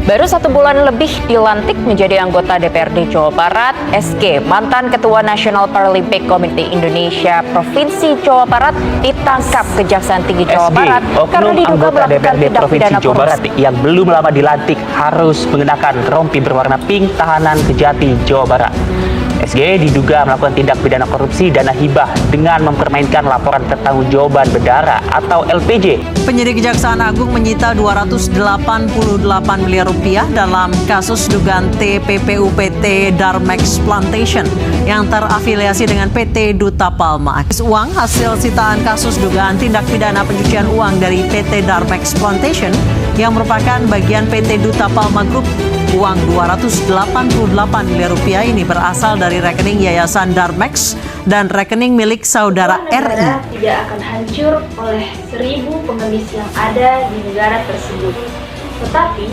Baru 1 bulan lebih dilantik menjadi anggota DPRD Jawa Barat, SG, mantan Ketua National Paralympic Committee Indonesia Provinsi Jawa Barat ditangkap Kejaksaan Tinggi Jawa Barat karena diduga melakukan tindak pidana Jawa Barat yang belum lama dilantik harus mengenakan rompi berwarna pink tahanan Kejati, Jawa Barat. SG diduga melakukan tindak pidana korupsi dana hibah dengan mempermainkan laporan pertanggungjawaban bendahara atau LPJ. Penyidik Kejaksaan Agung menyita 288 miliar rupiah dalam kasus dugaan TPPU PT Darmex Plantation yang terafiliasi dengan PT Duta Palma. Uang hasil sitaan kasus dugaan tindak pidana pencucian uang dari PT Darmex Plantation yang merupakan bagian PT Duta Palma Group. Uang 288 miliar rupiah ini berasal dari rekening Yayasan Darmex dan rekening milik saudara RI. Tidak akan hancur oleh 1000 pengemis yang ada di negara tersebut. Tetapi,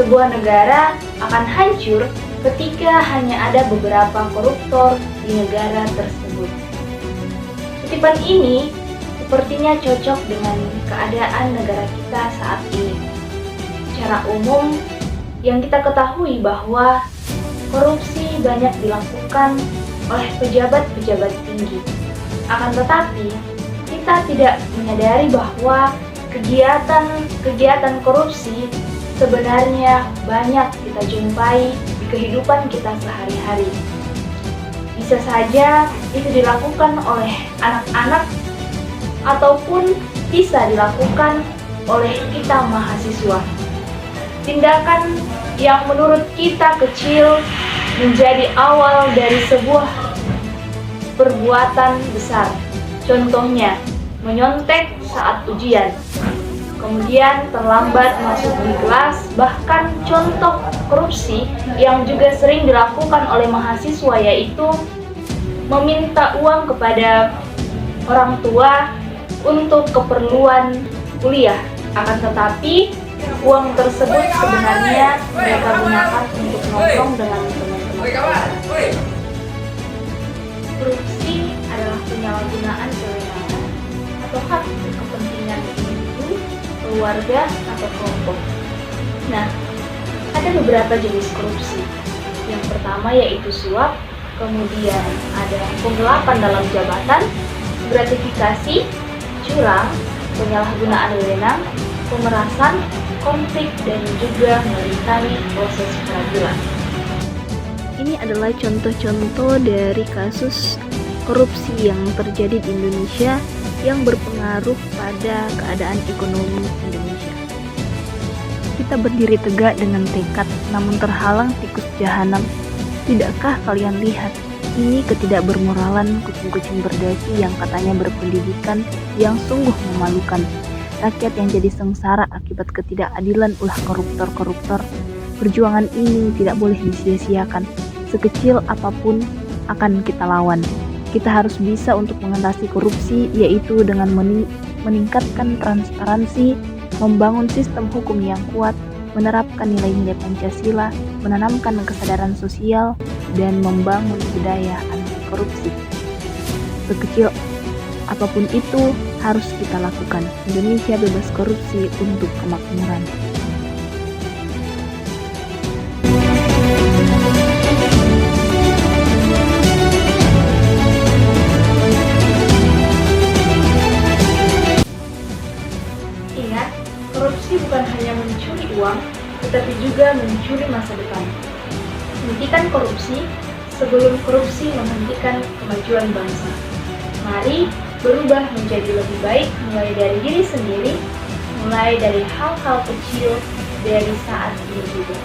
sebuah negara akan hancur ketika hanya ada beberapa koruptor di negara tersebut. Kutipan ini sepertinya cocok dengan keadaan negara kita saat ini. Secara umum, yang kita ketahui bahwa korupsi banyak dilakukan oleh pejabat-pejabat tinggi. Akan tetapi, kita tidak menyadari bahwa kegiatan korupsi sebenarnya banyak kita jumpai di kehidupan kita sehari-hari. Bisa saja itu dilakukan oleh anak-anak ataupun bisa dilakukan oleh kita mahasiswa. Tindakan yang menurut kita kecil menjadi awal dari sebuah perbuatan besar. Contohnya, menyontek saat ujian, kemudian terlambat masuk di kelas, bahkan contoh korupsi yang juga sering dilakukan oleh mahasiswa yaitu meminta uang kepada orang tua untuk keperluan kuliah. Akan tetapi, uang tersebut sebenarnya mereka gunakan untuk nongkrong dengan teman-teman. Korupsi adalah penyalahgunaan kewenangan atau hak kepentingan individu, keluarga, atau kelompok. Nah, ada beberapa jenis korupsi. Yang pertama yaitu suap, kemudian ada penggelapan dalam jabatan, gratifikasi, curang, penyalahgunaan wewenang, pemerasan, konflik, dan juga merintangi proses peradilan. Ini adalah contoh-contoh dari kasus korupsi yang terjadi di Indonesia yang berpengaruh pada keadaan ekonomi Indonesia. Kita berdiri tegak dengan tekad, namun terhalang tikus jahanam. Tidakkah kalian lihat? Ini ketidakbermoralan kucing-kucing berdasi yang katanya berpendidikan yang sungguh memalukan. Rakyat yang jadi sengsara akibat ketidakadilan ulah koruptor-koruptor. Perjuangan ini tidak boleh disia-siakan. Sekecil apapun akan kita lawan. Kita harus bisa untuk mengatasi korupsi, yaitu dengan meningkatkan transparansi, membangun sistem hukum yang kuat, menerapkan nilai-nilai Pancasila, menanamkan kesadaran sosial, dan membangun budaya anti korupsi. Sekecil apapun itu harus kita lakukan. Indonesia bebas korupsi untuk kemakmuran. Ingat, korupsi bukan hanya mencuri uang, tetapi juga mencuri masa depan. Hentikan korupsi sebelum korupsi menghentikan kemajuan bangsa. Mari berubah menjadi lebih baik mulai dari diri sendiri, mulai dari hal-hal kecil dari saat ini juga.